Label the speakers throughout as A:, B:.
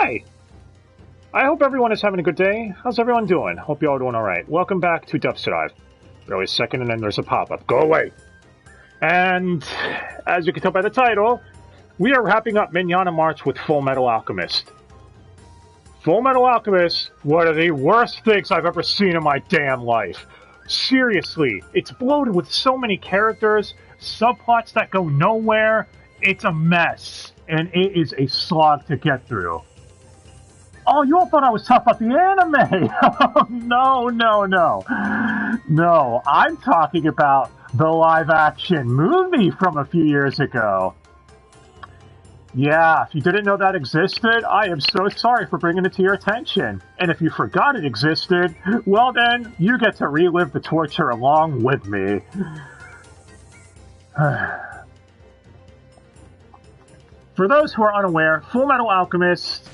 A: Hi! I hope everyone is having a good day. How's everyone doing? Hope you all doing alright. Welcome back to Dubster. Always second and then there's a pop-up. Go away! And, as you can tell by the title, we are wrapping up Manana March with Fullmetal Alchemist. Fullmetal Alchemist, one of the worst things I've ever seen in my damn life. Seriously, it's bloated with so many characters, subplots that go nowhere. It's a mess, and it is a slog to get through. Oh, you all thought I was talking about the anime! No. No, I'm talking about the live-action movie from a few years ago. Yeah, if you didn't know that existed, I am so sorry for bringing it to your attention. And if you forgot it existed, well then, you get to relive the torture along with me. For those who are unaware, Fullmetal Alchemist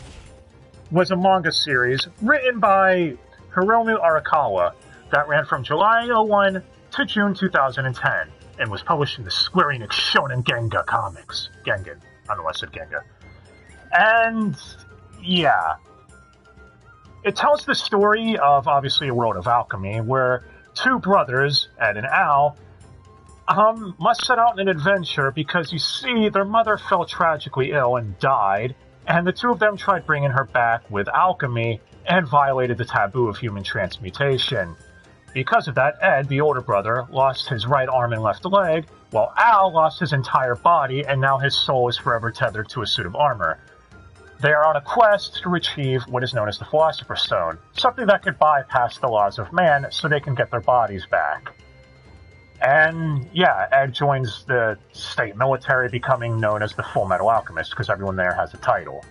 A: was a manga series written by Hiromu Arakawa that ran from July 01 to June 2010 and was published in the Square Enix Shonen Genga comics. Gengan. I don't know why I said Genga. And, yeah. It tells the story of, obviously, a world of alchemy, where two brothers, Ed and Al, must set out on an adventure because, you see, their mother fell tragically ill and died, and the two of them tried bringing her back with alchemy and violated the taboo of human transmutation. Because of that, Ed, the older brother, lost his right arm and left leg, while Al lost his entire body, and now his soul is forever tethered to a suit of armor. They are on a quest to retrieve what is known as the Philosopher's Stone, something that could bypass the laws of man so they can get their bodies back. And, yeah, Ed joins the state military, becoming known as the Fullmetal Alchemist, because everyone there has a title,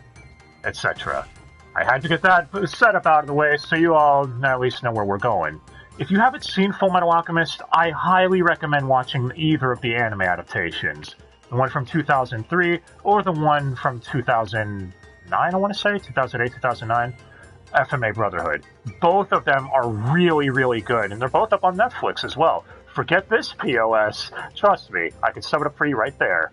A: etc. I had to get that setup out of the way so you all at least know where we're going. If you haven't seen Fullmetal Alchemist, I highly recommend watching either of the anime adaptations. The one from 2003, or the one from 2009, I want to say, 2008, 2009, FMA Brotherhood. Both of them are really, really good, and they're both up on Netflix as well. Forget this POS. Trust me, I can sum it up for you right there.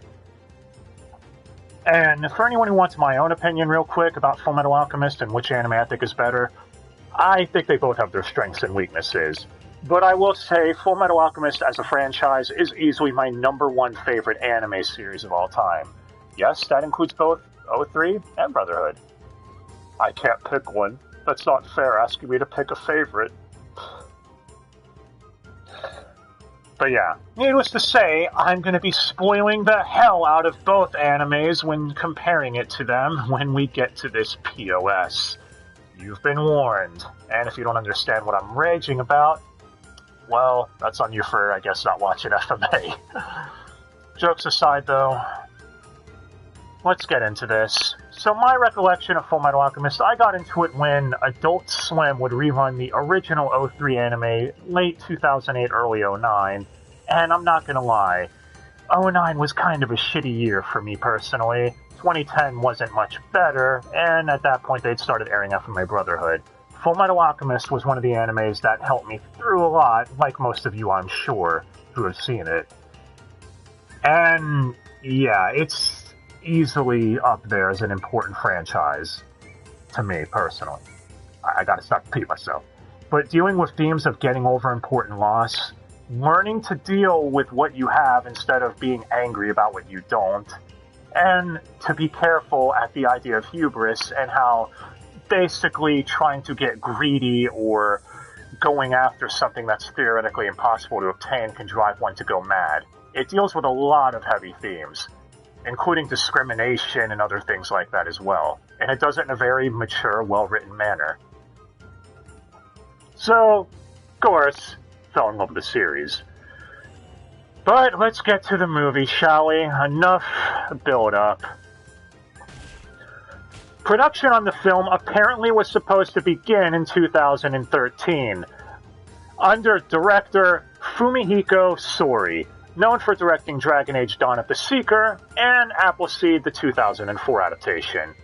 A: And for anyone who wants my own opinion real quick about Fullmetal Alchemist and which anime I think is better, I think they both have their strengths and weaknesses. But I will say Fullmetal Alchemist as a franchise is easily my #1 favorite anime series of all time. Yes, that includes both 03 and Brotherhood. I can't pick one. That's not fair asking me to pick a favorite. But yeah, needless to say, I'm going to be spoiling the hell out of both animes when comparing it to them when we get to this POS. You've been warned. And if you don't understand what I'm raging about, well, that's on you for, I guess, not watching FMA. Jokes aside, though, let's get into this. So my recollection of Fullmetal Alchemist, I got into it when Adult Swim would rerun the original 03 anime late 2008, early 09, and I'm not gonna lie, 09 was kind of a shitty year for me personally. 2010 wasn't much better, and at that point they'd started airing FMA Brotherhood. Fullmetal Alchemist was one of the animes that helped me through a lot, like most of you I'm sure, who have seen it. And yeah, it's easily up there as an important franchise to me personally. I gotta stop repeating myself. But dealing with themes of getting over important loss, learning to deal with what you have instead of being angry about what you don't, and to be careful at the idea of hubris and how basically trying to get greedy or going after something that's theoretically impossible to obtain can drive one to go mad. It deals with a lot of heavy themes, including discrimination and other things like that as well. And it does it in a very mature, well-written manner. So, of course, fell in love with the series. But let's get to the movie, shall we? Enough build-up. Production on the film apparently was supposed to begin in 2013, under director Fumihiko Sori, known for directing Dragon Age Dawn of the Seeker and Appleseed, the 2004 adaptation.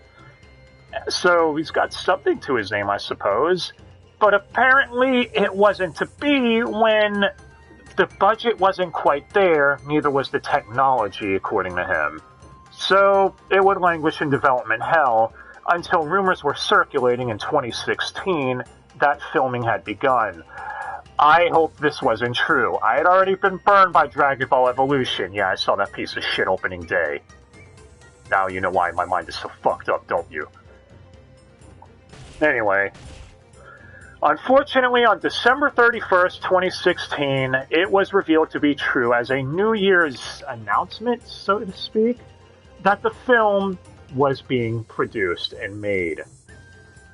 A: So he's got something to his name, I suppose. But apparently it wasn't to be when the budget wasn't quite there, neither was the technology, according to him. So it would languish in development hell until rumors were circulating in 2016 that filming had begun. I hope this wasn't true. I had already been burned by Dragon Ball Evolution. Yeah, I saw that piece of shit opening day. Now you know why my mind is so fucked up, don't you? Anyway, unfortunately, on December 31st, 2016, it was revealed to be true as a New Year's announcement, so to speak, that the film was being produced and made,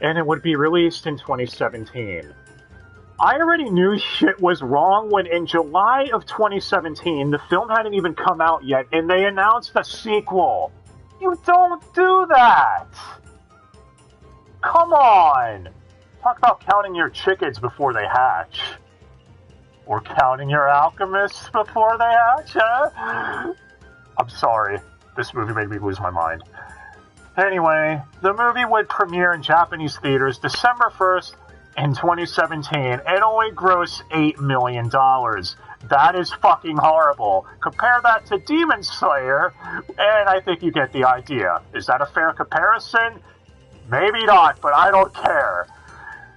A: and it would be released in 2017. I already knew shit was wrong when in July of 2017, the film hadn't even come out yet, and they announced a sequel. You don't do that! Come on! Talk about counting your chickens before they hatch. Or counting your alchemists before they hatch, huh? I'm sorry. This movie made me lose my mind. Anyway, the movie would premiere in Japanese theaters December 1st in 2017 and only grossed $8 million. That is fucking horrible. Compare that to Demon Slayer, and I think you get the idea. Is that a fair comparison? Maybe not, but I don't care.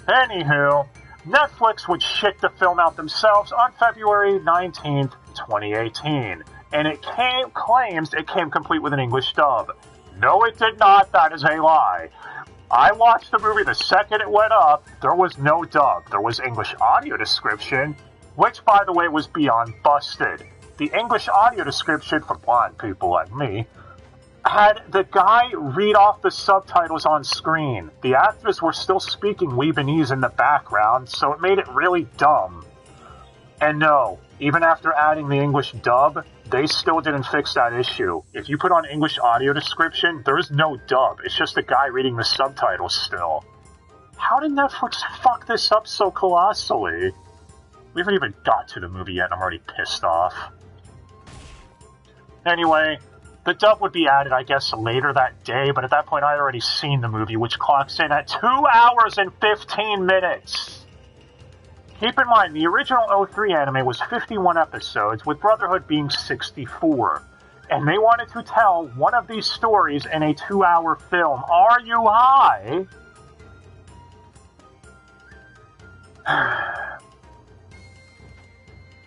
A: Anywho, Netflix would ship the film out themselves on February 19th, 2018, and it claims it came complete with an English dub. No, it did not. That is a lie. I watched the movie the second it went up. There was no dub. There was English audio description, which, by the way, was beyond busted. The English audio description, for blind people like me, had the guy read off the subtitles on screen. The actors were still speaking Lebanese in the background, so it made it really dumb. And no, even after adding the English dub, they still didn't fix that issue. If you put on English audio description, there is no dub. It's just a guy reading the subtitles still. How did Netflix fuck this up so colossally? We haven't even got to the movie yet, and I'm already pissed off. Anyway, the dub would be added, I guess, later that day, but at that point I had already seen the movie, which clocks in at 2 hours and 15 minutes. Keep in mind, the original 03 anime was 51 episodes, with Brotherhood being 64. And they wanted to tell one of these stories in a 2-hour film. Are you high?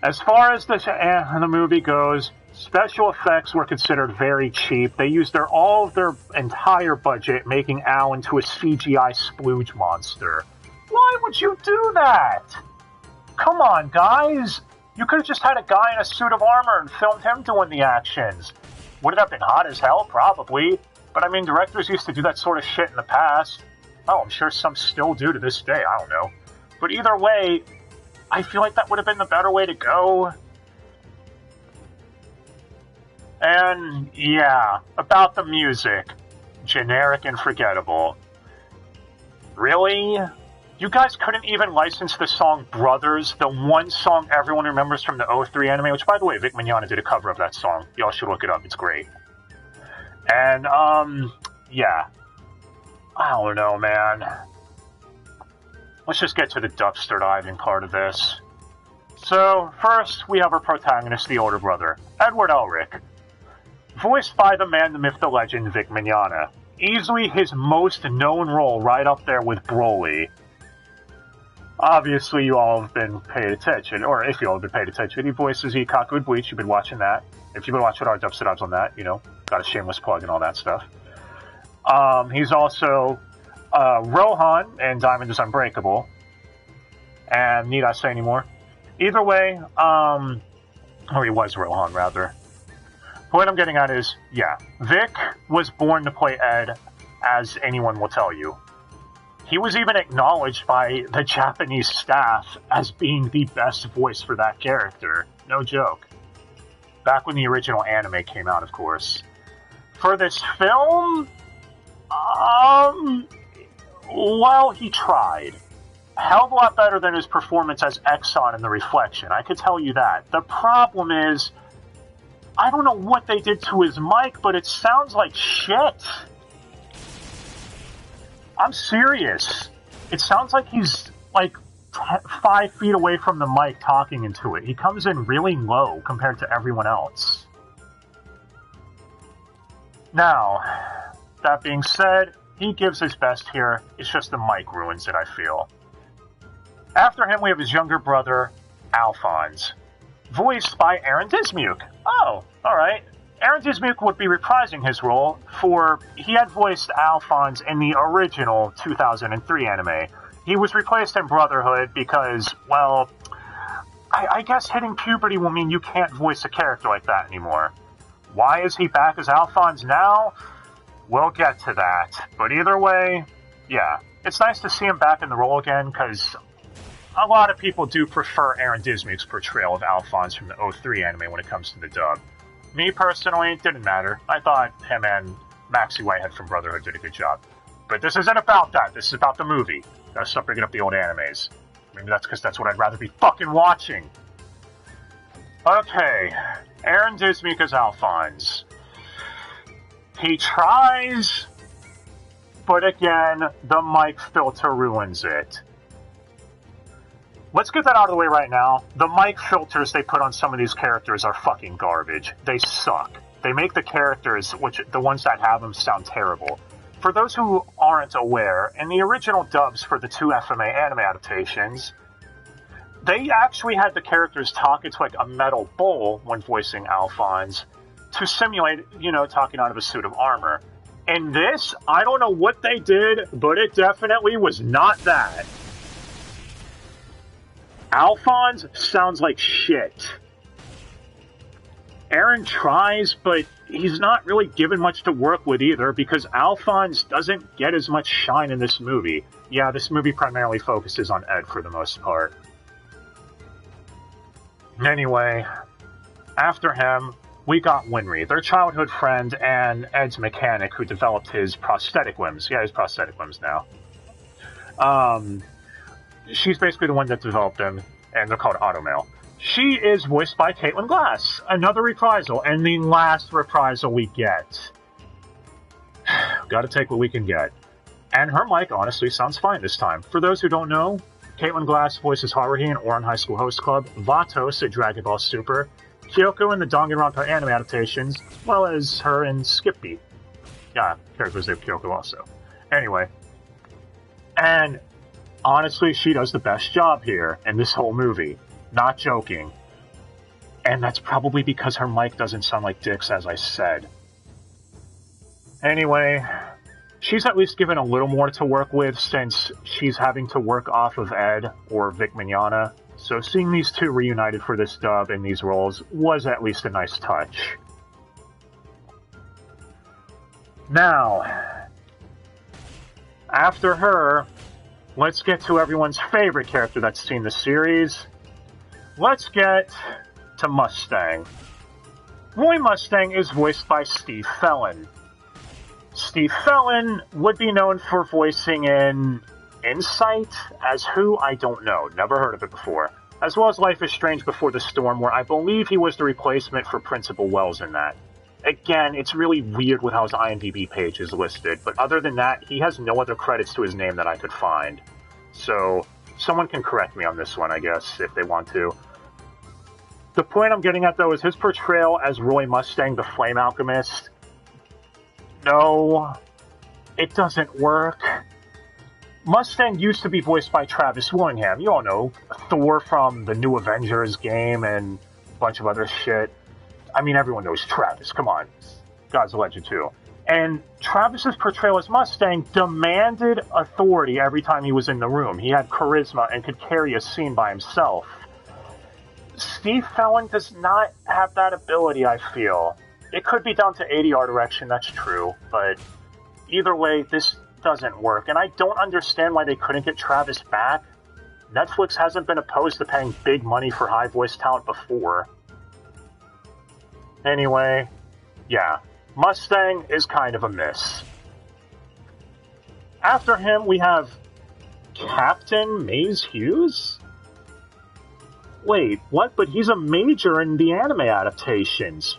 A: As far as the movie goes, special effects were considered very cheap. They used all of their entire budget making Al into a CGI splooge monster. Why would you do that? Come on, guys! You could have just had a guy in a suit of armor and filmed him doing the actions. Would it have been hot as hell? Probably. But I mean, directors used to do that sort of shit in the past. Oh, I'm sure some still do to this day, I don't know. But either way, I feel like that would have been the better way to go. And, yeah, about the music. Generic and forgettable. Really? You guys couldn't even license the song Brothers, the one song everyone remembers from the 03 anime, which, by the way, Vic Mignogna did a cover of that song. Y'all should look it up. It's great. And, yeah. I don't know, man. Let's just get to the dumpster diving part of this. So, first, we have our protagonist, the older brother, Edward Elric. Voiced by the man, the myth, the legend, Vic Mignogna. Easily his most known role, right up there with Broly. Obviously, you all have been paying attention, or if you all have been paying attention, he voices Ikaku in Bleach. You've been watching that. If you've been watching our Dubster Dives on that, you know, got a shameless plug and all that stuff. He's also Rohan in Diamond is Unbreakable. And need I say any more? Either way, or he was Rohan, rather. What I'm getting at is, yeah, Vic was born to play Ed, as anyone will tell you. He was even acknowledged by the Japanese staff as being the best voice for that character. No joke. Back when the original anime came out, of course. For this film, well, he tried. A hell of a lot better than his performance as Exxon in The Reflection, I could tell you that. The problem is, I don't know what they did to his mic, but it sounds like shit. I'm serious. It sounds like he's, like, 5 feet away from the mic talking into it. He comes in really low compared to everyone else. Now, that being said, He gives his best here. It's just the mic ruins it, I feel. After him, we have his younger brother, Alphonse, voiced by Aaron Dismuke. Oh, alright. Aaron Dismuke would be reprising his role he had voiced Alphonse in the original 2003 anime. He was replaced in Brotherhood because, well, I guess hitting puberty will mean you can't voice a character like that anymore. Why is he back as Alphonse now? We'll get to that. But either way, yeah, it's nice to see him back in the role again, because a lot of people do prefer Aaron Dismuke's portrayal of Alphonse from the 03 anime when it comes to the dub. Me personally, it didn't matter. I thought him and Maxie Whitehead from Brotherhood did a good job. But this isn't about that. This is about the movie. Gotta stop bringing up the old animes. Maybe that's because that's what I'd rather be fucking watching. Okay, Aaron Dismuke as Alphonse. He tries, but again, the mic filter ruins it. Let's get that out of the way right now. The mic filters they put on some of these characters are fucking garbage. They suck. They make the characters, the ones that have them, sound terrible. For those who aren't aware, in the original dubs for the two FMA anime adaptations, they actually had the characters talk into like a metal bowl when voicing Alphonse to simulate, talking out of a suit of armor. In this, I don't know what they did, but it definitely was not that. Alphonse sounds like shit. Aaron tries, but he's not really given much to work with either, because Alphonse doesn't get as much shine in this movie. Yeah, this movie primarily focuses on Ed for the most part. Anyway, after him, we got Winry, their childhood friend and Ed's mechanic who developed his prosthetic limbs. Yeah, his prosthetic limbs now. She's basically the one that developed them, and they're called Automail. She is voiced by Caitlin Glass, another reprisal, and the last reprisal we get. Gotta take what we can get. And her mic honestly sounds fine this time. For those who don't know, Caitlin Glass voices Haruhi in Ouran High School Host Club, Vatos at Dragon Ball Super, Kyoko in the Danganronpa anime adaptations, as well as her in Skippy. Yeah, characters named Kyoko also. Anyway. And honestly, she does the best job here in this whole movie. Not joking. And that's probably because her mic doesn't sound like dicks, as I said. Anyway, she's at least given a little more to work with since she's having to work off of Ed or Vic Mignogna. So seeing these two reunited for this dub in these roles was at least a nice touch. Now, after her, let's get to everyone's favorite character that's seen the series. Let's get to Mustang. Roy Mustang is voiced by Steve Fellon. Steve Fellon would be known for voicing in Insight as who, I don't know, never heard of it before, as well as Life is Strange Before the Storm, where I believe he was the replacement for Principal Wells in that. Again, it's really weird with how his IMDb page is listed, but other than that, he has no other credits to his name that I could find. So, someone can correct me on this one, I guess, if they want to. The point I'm getting at, though, is his portrayal as Roy Mustang, the Flame Alchemist. No, it doesn't work. Mustang used to be voiced by Travis Willingham. You all know, Thor from the New Avengers game and a bunch of other shit. I mean, everyone knows Travis, come on. God's a legend, too. And Travis's portrayal as Mustang demanded authority every time he was in the room. He had charisma and could carry a scene by himself. Steve Fellon does not have that ability, I feel. It could be down to ADR direction, that's true, but either way, this doesn't work, and I don't understand why they couldn't get Travis back. Netflix hasn't been opposed to paying big money for high voice talent before. Anyway, yeah, Mustang is kind of a miss. After him, we have Captain Maze Hughes? Wait, what? But he's a major in the anime adaptations.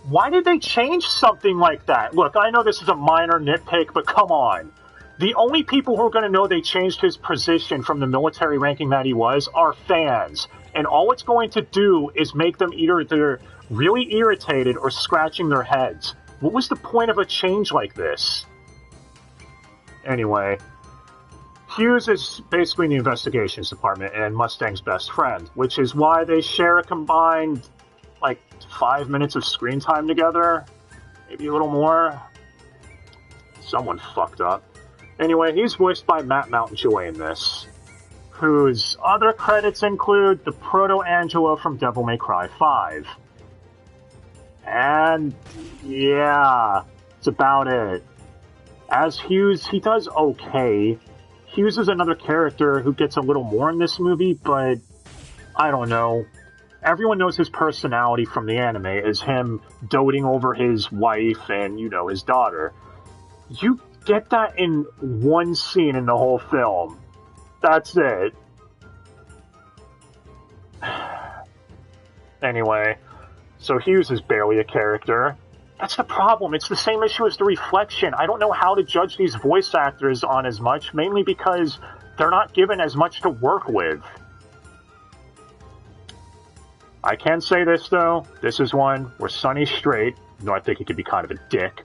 A: Why did they change something like that? Look, I know this is a minor nitpick, but come on. The only people who are going to know they changed his position from the military ranking that he was are fans. And all it's going to do is make them either really irritated or scratching their heads. What was the point of a change like this? Anyway, Hughes is basically in the investigations department and Mustang's best friend, which is why they share a combined, 5 minutes of screen time together. Maybe a little more. Someone fucked up. Anyway, he's voiced by Matt Mountjoy in this, whose other credits include the Proto-Angelo from Devil May Cry 5. And, yeah, that's about it. As Hughes, he does okay. Hughes is another character who gets a little more in this movie, but I don't know. Everyone knows his personality from the anime is him doting over his wife and, his daughter. You get that in one scene in the whole film. That's it. Anyway, so Hughes is barely a character. That's the problem. It's the same issue as The Reflection. I don't know how to judge these voice actors on as much, mainly because they're not given as much to work with. I can say this, though. This is one where Sonny Strait, though I think he could be kind of a dick,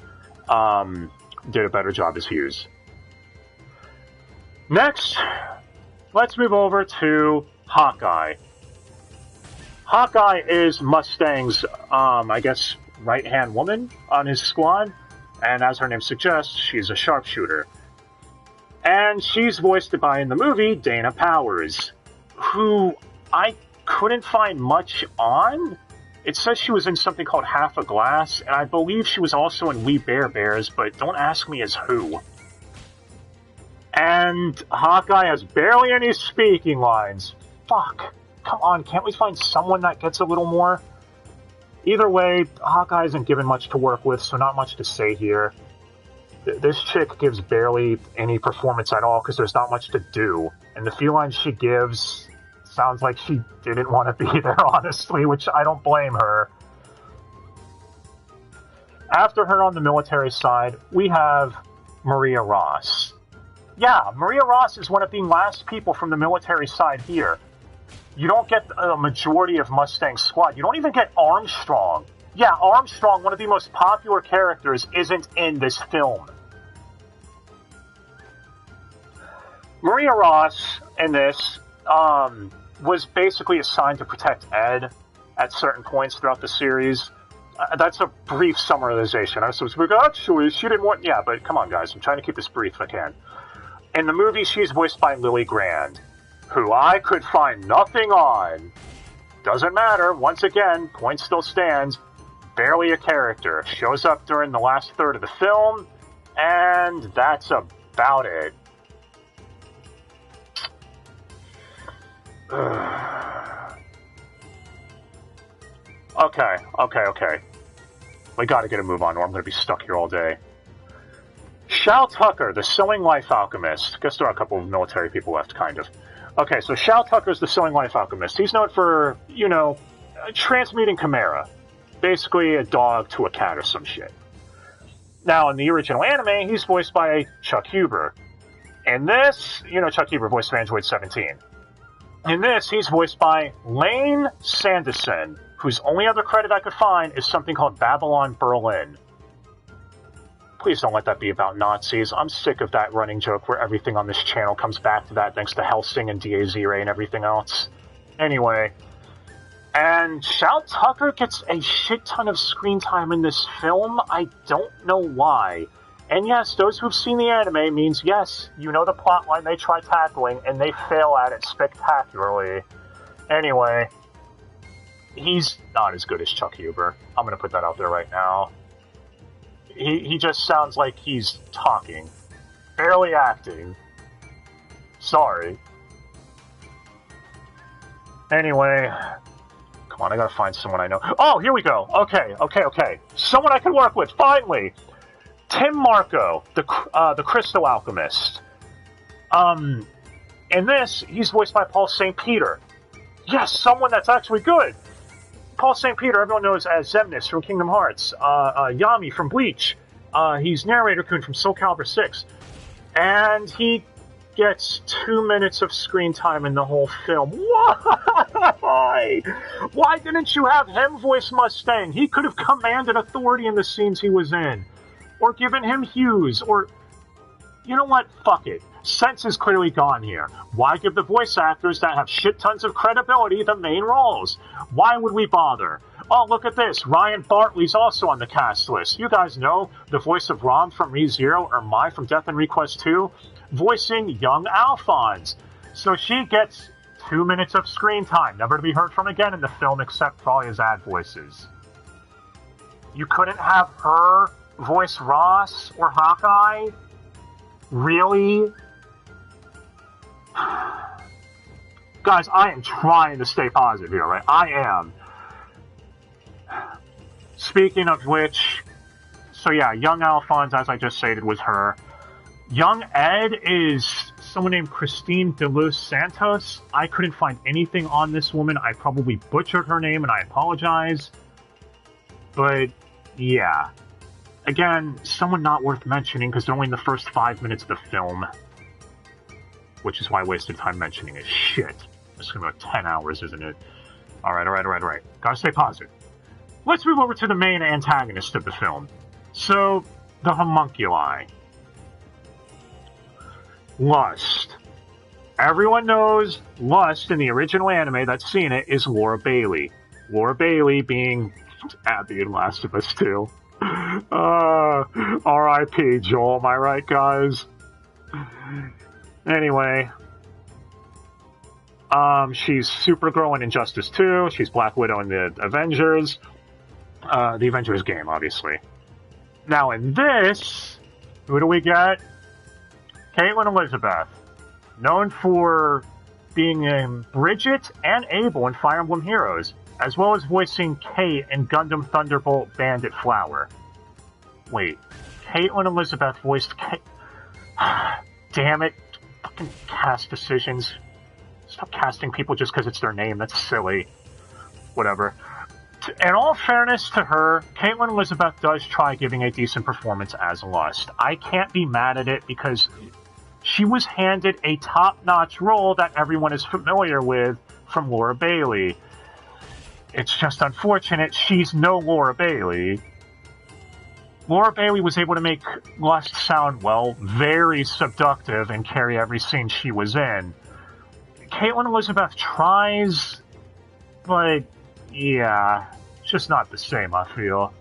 A: did a better job as Hughes. Next, let's move over to Hawkeye. Hawkeye is Mustang's, right-hand woman on his squad, and as her name suggests, she's a sharpshooter. And she's voiced by, in the movie, Dana Powers, who I couldn't find much on. It says she was in something called Half a Glass, and I believe she was also in We Bare Bears, but don't ask me as who. And Hawkeye has barely any speaking lines. Fuck. Come on, can't we find someone that gets a little more? Either way, Hawkeye isn't given much to work with, so not much to say here. This chick gives barely any performance at all because there's not much to do. And the few lines she gives sounds like she didn't want to be there, honestly, which I don't blame her. After her on the military side, we have Maria Ross. Yeah, Maria Ross is one of the last people from the military side here. You don't get a majority of Mustang's squad. You don't even get Armstrong. Yeah, Armstrong, one of the most popular characters, isn't in this film. Maria Ross in this was basically assigned to protect Ed at certain points throughout the series. That's a brief summarization. I was like, actually, she didn't want... Yeah, but come on, guys. I'm trying to keep this brief if I can. In the movie, she's voiced by Lily Grand, who I could find nothing on. Doesn't matter. Once again, point still stands. Barely a character. Shows up during the last third of the film, and that's about it. Okay. We gotta get a move on, or I'm gonna be stuck here all day. Shao Tucker, the Sewing Life Alchemist. Guess there are a couple of military people left, kind of. Okay, so Shao Tucker's the Sewing Life Alchemist. He's known for, transmuting Chimera. Basically a dog to a cat or some shit. Now, in the original anime, he's voiced by Chuck Huber. In this, Chuck Huber voiced Android 17. In this, he's voiced by Lane Sanderson, whose only other credit I could find is something called Babylon Berlin. Please don't let that be about Nazis. I'm sick of that running joke where everything on this channel comes back to that thanks to Helsing and DAZ-Ray and everything else. Anyway, and Shao Tucker gets a shit ton of screen time in this film. I don't know why. And yes, those who've seen the anime means yes, you know the plotline they try tackling, and they fail at it spectacularly. Anyway, he's not as good as Chuck Huber. I'm gonna put that out there right now. He just sounds like he's talking. Barely acting. Sorry. Anyway, come on, I gotta find someone I know. Oh, here we go. Okay. Someone I can work with, finally! Tim Marco, the Crystal Alchemist. In this, he's voiced by Paul St. Peter. Yes, someone that's actually good! Paul St. Peter, everyone knows as Xemnas from Kingdom Hearts. Yami from Bleach. He's Narrator Kun from Soul Calibur 6. And he gets 2 minutes of screen time in the whole film. Why? Why didn't you have him voice Mustang? He could have commanded authority in the scenes he was in. Or given him Hughes. Or... You know what? Fuck it. Sense is clearly gone here. Why give the voice actors that have shit tons of credibility the main roles? Why would we bother? Oh, look at this. Ryan Bartley's also on the cast list. You guys know the voice of Rom from ReZero or Mai from Death and Request 2, voicing young Alphonse. So she gets 2 minutes of screen time, never to be heard from again in the film except for all his ad voices. You couldn't have her voice Ross or Hawkeye? Really? Guys, I am trying to stay positive here, right? I am. Speaking of which, so yeah, young Alphonse, as I just stated, was her. Young Ed is someone named Christine De Los Santos. I couldn't find anything on this woman. I probably butchered her name, and I apologize. But, yeah. Again, someone not worth mentioning, because they're only in the first 5 minutes of the film. Which is why I wasted time mentioning it. Shit. It's gonna be like 10 hours, isn't it? Alright. Gotta stay positive. Let's move over to the main antagonist of the film. So, the homunculi. Lust. Everyone knows Lust in the original anime that's seen it is Laura Bailey. Laura Bailey being Abby in Last of Us 2. R.I.P. Joel, am I right, guys? Anyway. She's Supergirl in Injustice 2. She's Black Widow in the Avengers. The Avengers game, obviously. Now, in this, who do we get? Caitlin Elizabeth. Known for being Bridget and Abel in Fire Emblem Heroes, as well as voicing Kate in Gundam Thunderbolt Bandit Flower. Wait, Caitlin Elizabeth voiced Kate. Damn it. Fucking cast decisions. Stop casting people just because it's their name. That's silly. Whatever. In all fairness to her, Caitlin Elizabeth does try giving a decent performance as Lust. I can't be mad at it because she was handed a top-notch role that everyone is familiar with from Laura Bailey. It's just unfortunate she's no Laura Bailey. Laura Bailey was able to make Lust sound, well, very seductive and carry every scene she was in. Caitlin Elizabeth tries, but yeah, it's just not the same, I feel.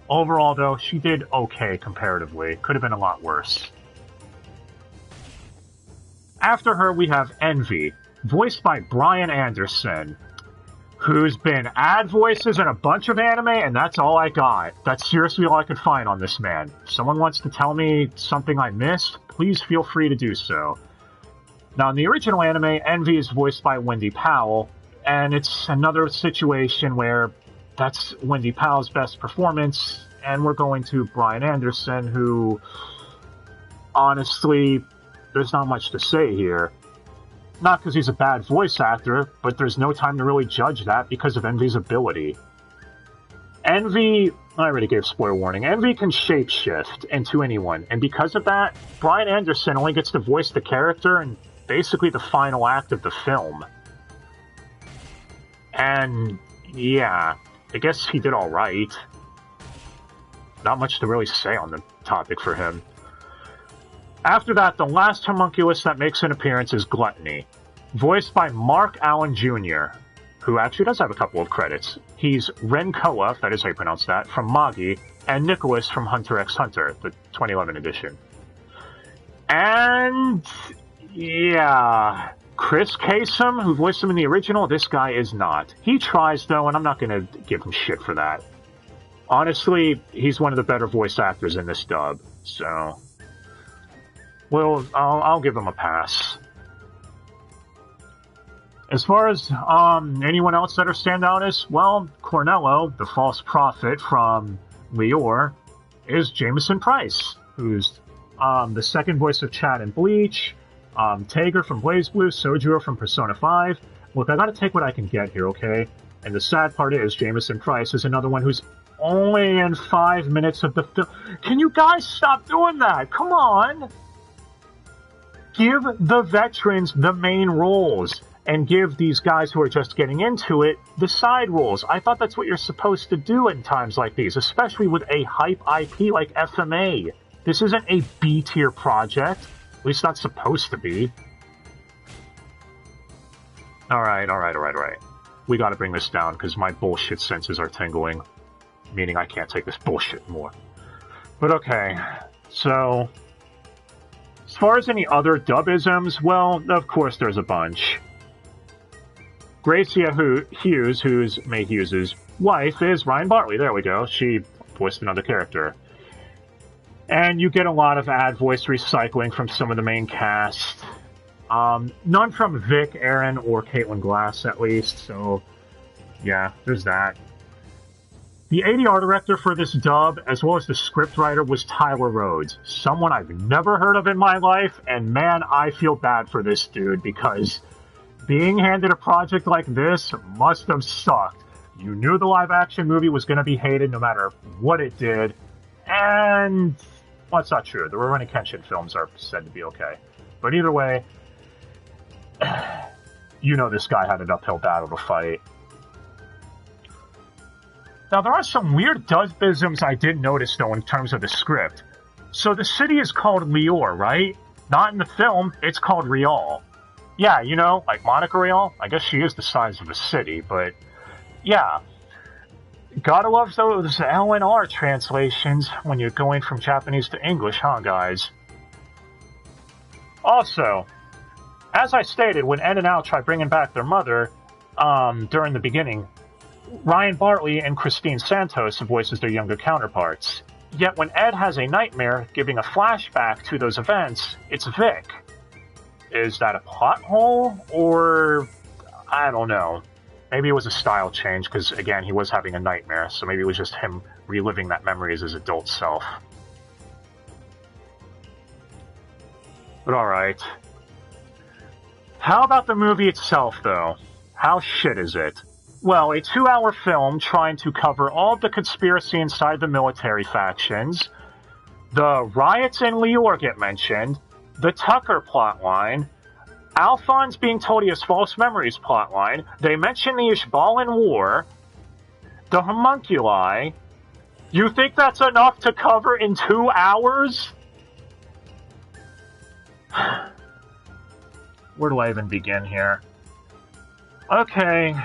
A: Overall, though, she did okay comparatively. Could have been a lot worse. After her, we have Envy, voiced by Brian Anderson, who's been ad voices in a bunch of anime, and that's all I got. That's seriously all I could find on this man. If someone wants to tell me something I missed, please feel free to do so. Now, in the original anime, Envy is voiced by Wendy Powell, and it's another situation where that's Wendy Powell's best performance, and we're going to Brian Anderson, who, honestly, there's not much to say here. Not because he's a bad voice actor, but there's no time to really judge that because of Envy's ability. Envy, I already gave spoiler warning, Envy can shapeshift into anyone, and because of that, Brian Anderson only gets to voice the character in basically the final act of the film. And, yeah, I guess he did alright. Not much to really say on the topic for him. After that, the last homunculus that makes an appearance is Gluttony, voiced by Mark Allen Jr., who actually does have a couple of credits. He's Renkoa, if that is how you pronounce that, from Magi, and Nicholas from Hunter x Hunter, the 2011 edition. And, yeah, Chris Kasem, who voiced him in the original, this guy is not. He tries, though, and I'm not going to give him shit for that. Honestly, he's one of the better voice actors in this dub, so well, I'll give him a pass. As far as anyone else that are standout, well, Cornello, the false prophet from Lior, is Jameson Price, who's the second voice of Chad in Bleach, Tager from BlazBlue, Sojiro from Persona 5. Look, I gotta take what I can get here, okay? And the sad part is, Jameson Price is another one who's only in 5 minutes of the film. Can you guys stop doing that? Come on! Give the veterans the main roles, and give these guys who are just getting into it the side roles. I thought that's what you're supposed to do in times like these, especially with a hype IP like FMA. This isn't a B-tier project. At least not supposed to be. Alright. We gotta bring this down, because my bullshit senses are tingling. Meaning I can't take this bullshit more. But okay, so... as far as any other dub-isms, well, of course there's a bunch. Gracia Hughes, who's Mae Hughes' wife, is Ryan Bartley. There we go. She voiced another character. And you get a lot of ad voice recycling from some of the main cast. None from Vic, Aaron, or Caitlin Glass, at least, so yeah, there's that. The ADR director for this dub, as well as the scriptwriter, was Tyler Rhodes, someone I've never heard of in my life, and man, I feel bad for this dude, because being handed a project like this must have sucked. You knew the live-action movie was going to be hated no matter what it did, and... well, that's not true. The Rurouni Kenshin films are said to be okay. But either way, you know this guy had an uphill battle to fight. Now, there are some weird dubisms I did notice, though, in terms of the script. So the city is called Lior, right? Not in the film, it's called Rial. Yeah, you know, like Monica Rial. I guess she is the size of a city, but yeah. Gotta love those L&R translations when you're going from Japanese to English, huh, guys? Also, as I stated, when Ed and Al try bringing back their mother, during the beginning, Ryan Bartley and Christine Santos voices their younger counterparts. Yet when Ed has a nightmare giving a flashback to those events, it's Vic. Is that a plot hole? Or... I don't know. Maybe it was a style change, because, again, he was having a nightmare, so maybe it was just him reliving that memory as his adult self. But alright. How about the movie itself, though? How shit is it? Well, a 2-hour film trying to cover all of the conspiracy inside the military factions, the riots in Lior get mentioned, the Tucker plotline, Alphonse being told he has false memories plotline, they mention the Ishbalan War, the homunculi. You think that's enough to cover in 2 hours? Where do I even begin here? Okay,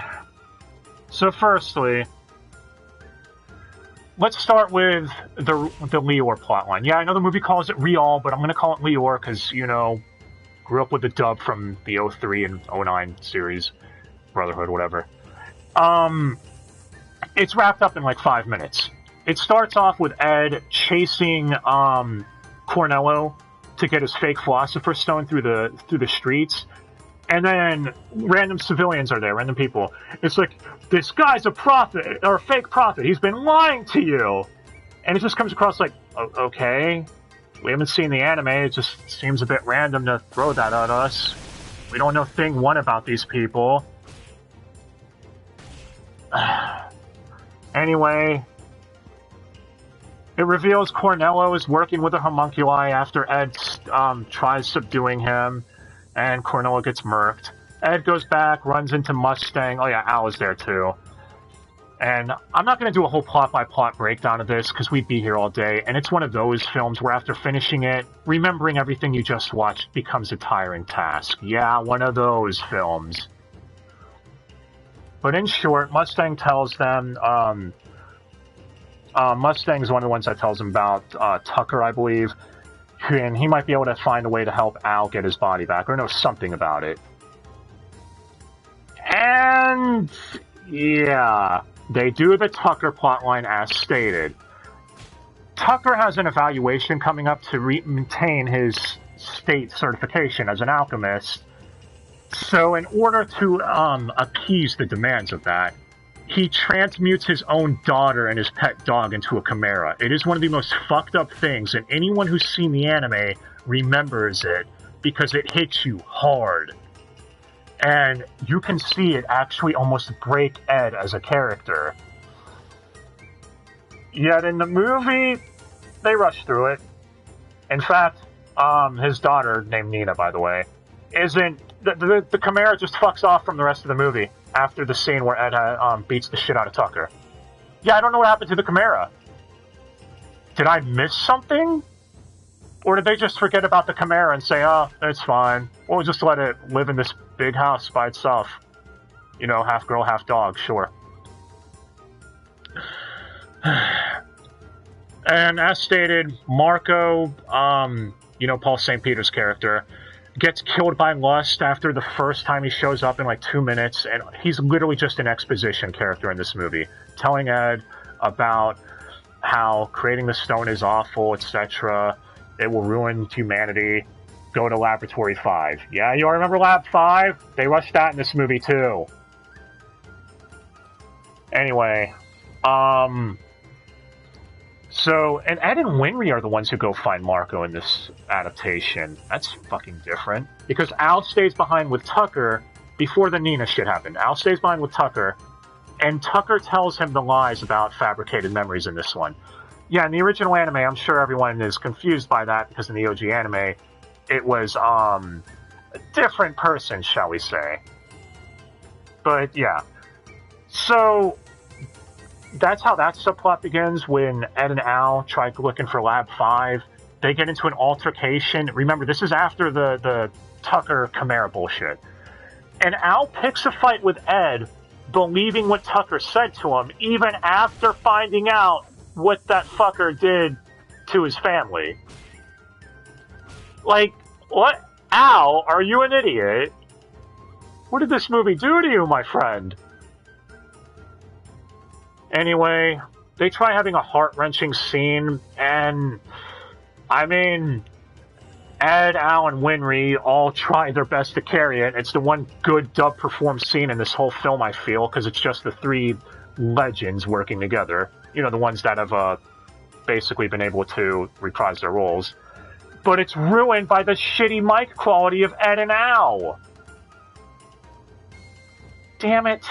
A: so firstly, let's start with the Lior plotline. Yeah, I know the movie calls it Rial, but I'm going to call it Lior because, you know, grew up with the dub from the 03 and 09 series, Brotherhood, whatever. It's wrapped up in like 5 minutes. It starts off with Ed chasing Cornello to get his fake Philosopher's Stone through the streets, and then random civilians are there, random people. It's like, this guy's a prophet, or a fake prophet, he's been lying to you! And it just comes across like, okay, we haven't seen the anime, it just seems a bit random to throw that at us. We don't know thing one about these people. Anyway, it reveals Cornello is working with a homunculi after Ed tries subduing him, and Cornello gets murked. Ed goes back, runs into Mustang. Oh yeah, Al is there too. And I'm not going to do a whole plot-by-plot breakdown of this, because we'd be here all day, and it's one of those films where after finishing it, remembering everything you just watched becomes a tiring task. Yeah, one of those films. But in short, Mustang tells them, Mustang's one of the ones that tells him about Tucker, I believe, and he might be able to find a way to help Al get his body back, or know something about it. And... yeah... they do the Tucker plotline as stated. Tucker has an evaluation coming up to maintain his state certification as an alchemist. So in order to appease the demands of that, he transmutes his own daughter and his pet dog into a chimera. It is one of the most fucked up things, and anyone who's seen the anime remembers it, because it hits you hard. And you can see it actually almost break Ed as a character. Yet in the movie, they rush through it. In fact, his daughter, named Nina, by the way, isn't... The Chimera just fucks off from the rest of the movie after the scene where Ed beats the shit out of Tucker. Yeah, I don't know what happened to the Chimera. Did I miss something? Or did they just forget about the Chimera and say, oh, it's fine. Or just let it live in this big house by itself? You know, half girl, half dog, sure. And as stated, Marco, Paul St. Peter's character, gets killed by lust after the first time he shows up in like 2 minutes, and he's literally just an exposition character in this movie, telling Ed about how creating the stone is awful, etc. It will ruin humanity. Go to Laboratory 5. Yeah, you all remember Lab 5? They rushed that in this movie too. Anyway, so, and Ed and Winry are the ones who go find Marco in this adaptation. That's fucking different. Because Al stays behind with Tucker before the Nina shit happened. Al stays behind with Tucker, and Tucker tells him the lies about fabricated memories in this one. Yeah, in the original anime, I'm sure everyone is confused by that, because in the OG anime, it was, a different person, shall we say. But, yeah. So, that's how that subplot begins when Ed and Al try looking for Lab 5. They get into an altercation. Remember, this is after the Tucker Chimera bullshit. And Al picks a fight with Ed, believing what Tucker said to him, even after finding out what that fucker did to his family. Like, what? Al, are you an idiot? What did this movie do to you, my friend? Anyway, they try having a heart-wrenching scene, and, I mean, Ed, Al, and Winry all try their best to carry it. It's the one good dub-performed scene in this whole film, I feel, because it's just the three legends working together. You know, the ones that have basically been able to reprise their roles. But it's ruined by the shitty mic quality of Ed and Al. Damn it.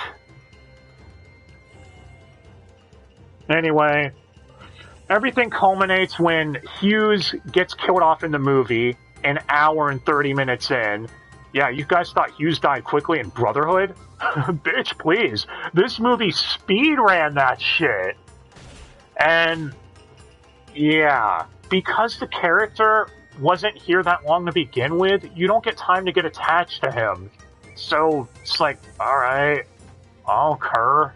A: Anyway, everything culminates when Hughes gets killed off in the movie an hour and 30 minutes in. Yeah, you guys thought Hughes died quickly in Brotherhood? Bitch, please. This movie speed ran that shit. And, yeah, because the character wasn't here that long to begin with, you don't get time to get attached to him. So, it's like, alright, I'll occur.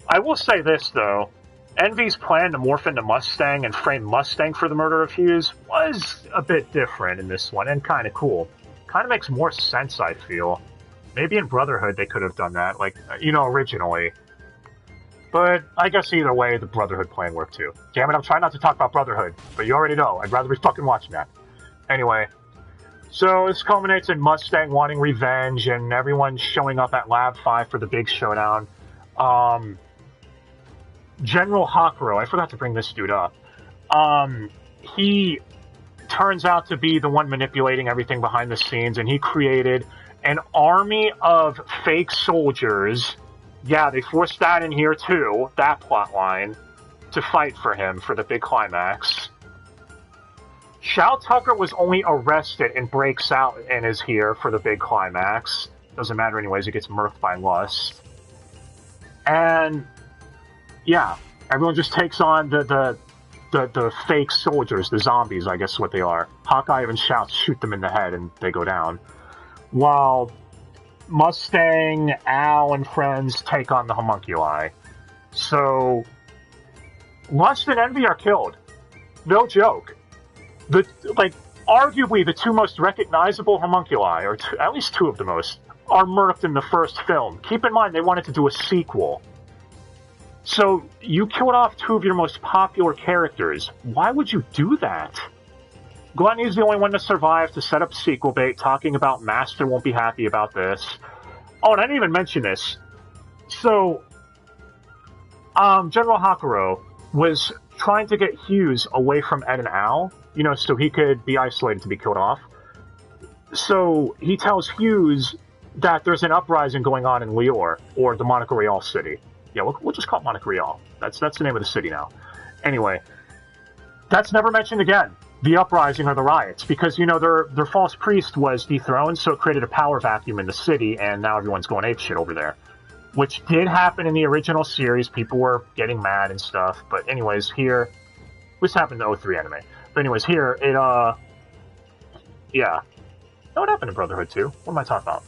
A: I will say this, though. Envy's plan to morph into Mustang and frame Mustang for the murder of Hughes was a bit different in this one, and kind of cool. Kind of makes more sense, I feel. Maybe in Brotherhood they could have done that, like, originally. But I guess either way, the Brotherhood plan worked too. Damn it, I'm trying not to talk about Brotherhood, but you already know. I'd rather be fucking watching that. Anyway, so this culminates in Mustang wanting revenge, and everyone showing up at Lab 5 for the big showdown. General Hakuro, I forgot to bring this dude up. He turns out to be the one manipulating everything behind the scenes, and he created an army of fake soldiers. Yeah, they forced that in here too, that plot line, to fight for him for the big climax. Shao Tucker was only arrested and breaks out and is here for the big climax. Doesn't matter anyways, he gets murked by lust. And yeah, everyone just takes on the fake soldiers, the zombies, I guess is what they are. Hawkeye even shouts, shoot them in the head, and they go down. While Mustang, Al, and friends take on the homunculi. So, Lust and Envy are killed. No joke. Arguably the two most recognizable homunculi, or at least two of the most, are murked in the first film. Keep in mind, they wanted to do a sequel. So, you killed off two of your most popular characters. Why would you do that? Gluttony's the only one to survive to set up sequel bait, talking about Master won't be happy about this. Oh, and I didn't even mention this. So, General Hakuro was trying to get Hughes away from Ed and Al, so he could be isolated to be killed off. So, he tells Hughes that there's an uprising going on in Lior, or the Monaco Real city. Yeah, we'll just call it Monaco Real. That's the name of the city now. Anyway, that's never mentioned again. The uprising or the riots, because, their false priest was dethroned, so it created a power vacuum in the city, and now everyone's going apeshit over there. Which did happen in the original series. People were getting mad and stuff, but anyways, here, This happened in the 03 anime. But anyways, here, it, yeah. No, what happened to Brotherhood 2? What am I talking about?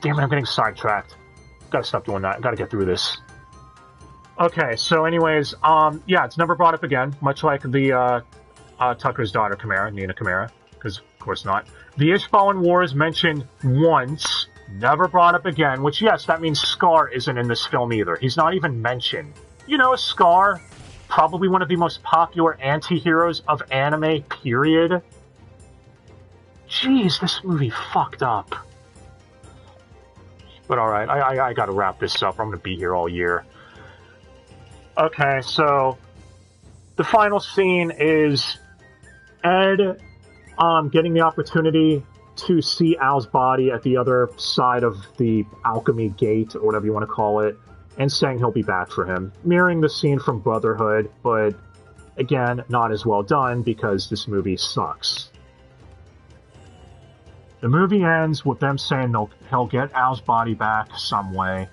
A: Damn it, I'm getting sidetracked. Gotta stop doing that. Gotta get through this. Okay, so anyways, yeah, it's never brought up again, much like the, Tucker's daughter, Chimera, Nina Chimera, because, of course not. The Ishbalan War is mentioned once, never brought up again, which, yes, that means Scar isn't in this film either. He's not even mentioned. You know, Scar, probably one of the most popular anti-heroes of anime, period. Jeez, this movie fucked up. But alright, I gotta wrap this up. I'm gonna be here all year. Okay, so the final scene is Ed getting the opportunity to see Al's body at the other side of the alchemy gate, or whatever you want to call it, and saying he'll be back for him. Mirroring the scene from Brotherhood, but again, not as well done because this movie sucks. The movie ends with them saying he'll get Al's body back some way,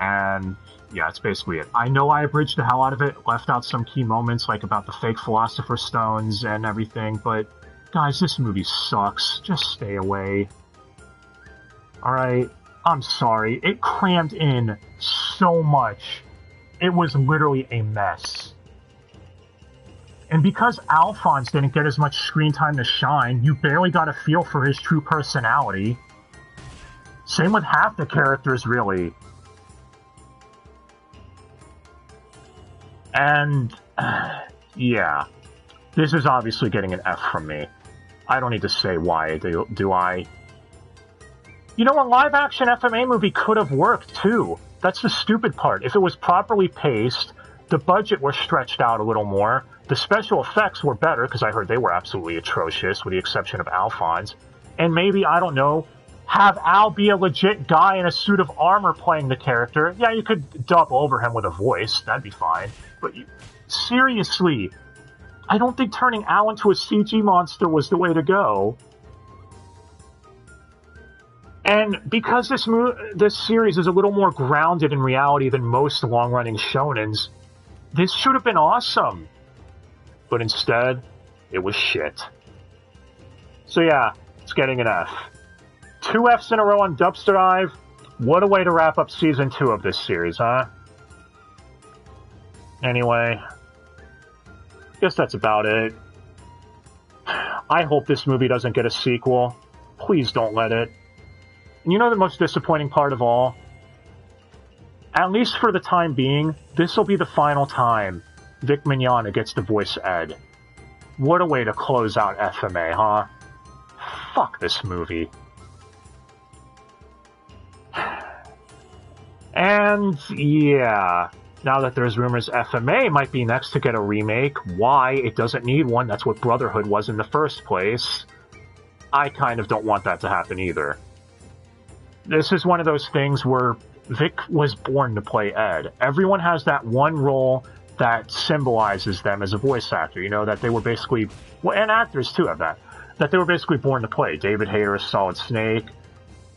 A: and yeah, it's basically it. I know I abridged the hell out of it, left out some key moments, like about the fake Philosopher's Stones and everything, but guys, this movie sucks. Just stay away. Alright? I'm sorry. It crammed in so much. It was literally a mess. And because Alphonse didn't get as much screen time to shine, you barely got a feel for his true personality. Same with half the characters, really. And, yeah. This is obviously getting an F from me. I don't need to say why, do I? You know, a live-action FMA movie could have worked, too. That's the stupid part. If it was properly paced, the budget was stretched out a little more, the special effects were better, because I heard they were absolutely atrocious, with the exception of Alphonse, and maybe, I don't know, have Al be a legit guy in a suit of armor playing the character. Yeah, you could dub over him with a voice, that'd be fine. But seriously, I don't think turning Al into a CG monster was the way to go. And because this series is a little more grounded in reality than most long-running shonens, this should have been awesome. But instead, it was shit. So yeah, it's getting an F. 2 Fs in a row on Dubster Dive. What a way to wrap up Season 2 of this series, huh? Anyway, guess that's about it. I hope this movie doesn't get a sequel. Please don't let it. And you know the most disappointing part of all? At least for the time being, this will be the final time Vic Mignogna gets to voice Ed. What a way to close out FMA, huh? Fuck this movie. And, yeah, now that there's rumors FMA might be next to get a remake, why? It doesn't need one, that's what Brotherhood was in the first place. I kind of don't want that to happen either. This is one of those things where Vic was born to play Ed. Everyone has that one role that symbolizes them as a voice actor, you know, that they were basically, well, and actors too have that they were basically born to play. David Hayter as Solid Snake,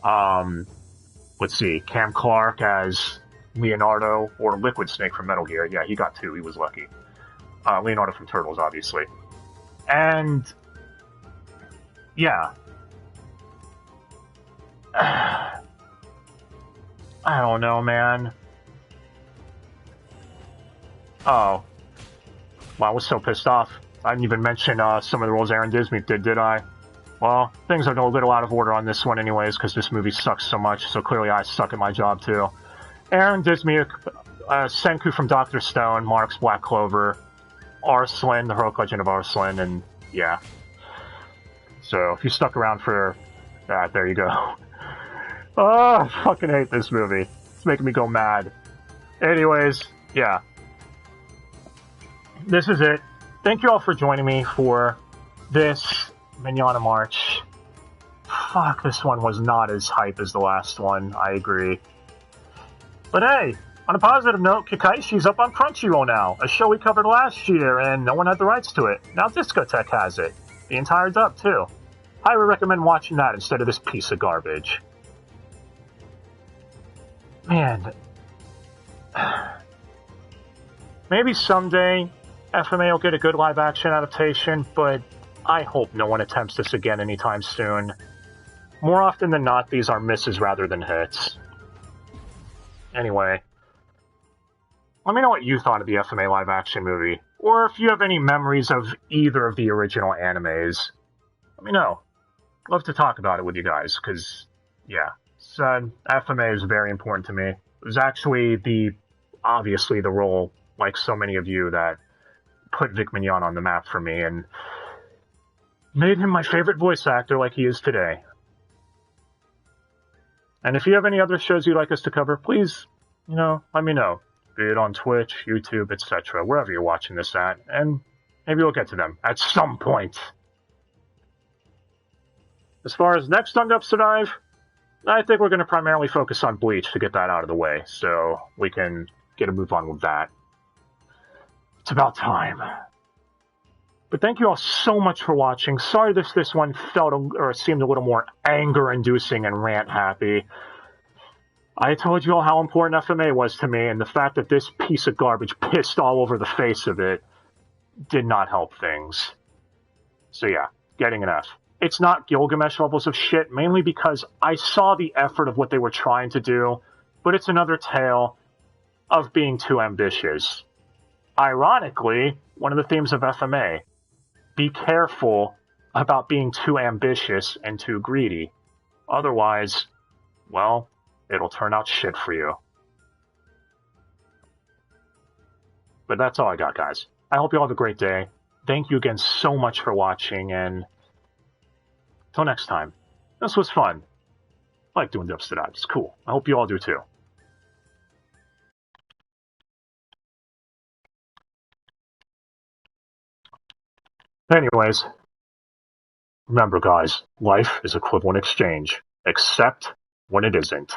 A: let's see, Cam Clark as Leonardo, or Liquid Snake from Metal Gear. Yeah, he got 2, he was lucky. Leonardo from Turtles, obviously. And, yeah. I don't know, man. Oh. Wow, I was so pissed off. I didn't even mention some of the roles Aaron Dismuke did I? Well, things are a little out of order on this one anyways, because this movie sucks so much, so clearly I suck at my job too. Aaron Dismuke, Senku from Dr. Stone, Mark's Black Clover, Arslan, the Heroic Legend of Arslan, and yeah. So, if you stuck around for that, there you go. Oh, I fucking hate this movie. It's making me go mad. Anyways, yeah. This is it. Thank you all for joining me for this Mignogna March. Fuck, this one was not as hype as the last one, I agree. But hey, on a positive note, Kakaishi's up on Crunchyroll now, a show we covered last year and no one had the rights to it. Now Discotech has it. The entire dub, too. I would recommend watching that instead of this piece of garbage. Man. Maybe someday FMA will get a good live-action adaptation, but I hope no one attempts this again anytime soon. More often than not, these are misses rather than hits. Anyway, let me know what you thought of the FMA live-action movie, or if you have any memories of either of the original animes. Let me know. Love to talk about it with you guys, because, yeah, FMA is very important to me. It was actually obviously the role, like so many of you, that put Vic Mignon on the map for me, and made him my favorite voice actor like he is today. And if you have any other shows you'd like us to cover, please, let me know. Be it on Twitch, YouTube, etc., wherever you're watching this at, and maybe we'll get to them at some point. As far as next on Dubster Dive, I think we're going to primarily focus on Bleach to get that out of the way, so we can get a move on with that. It's about time. But thank you all so much for watching. Sorry if this one seemed a little more anger-inducing and rant-happy. I told you all how important FMA was to me, and the fact that this piece of garbage pissed all over the face of it did not help things. So yeah, getting an F. It's not Gilgamesh levels of shit, mainly because I saw the effort of what they were trying to do, but it's another tale of being too ambitious. Ironically, one of the themes of FMA, be careful about being too ambitious and too greedy. Otherwise, well, it'll turn out shit for you. But that's all I got, guys. I hope you all have a great day. Thank you again so much for watching, and till next time. This was fun. I like doing Dubster Dive. It's cool. I hope you all do too. Anyways, remember guys, life is equivalent exchange, except when it isn't.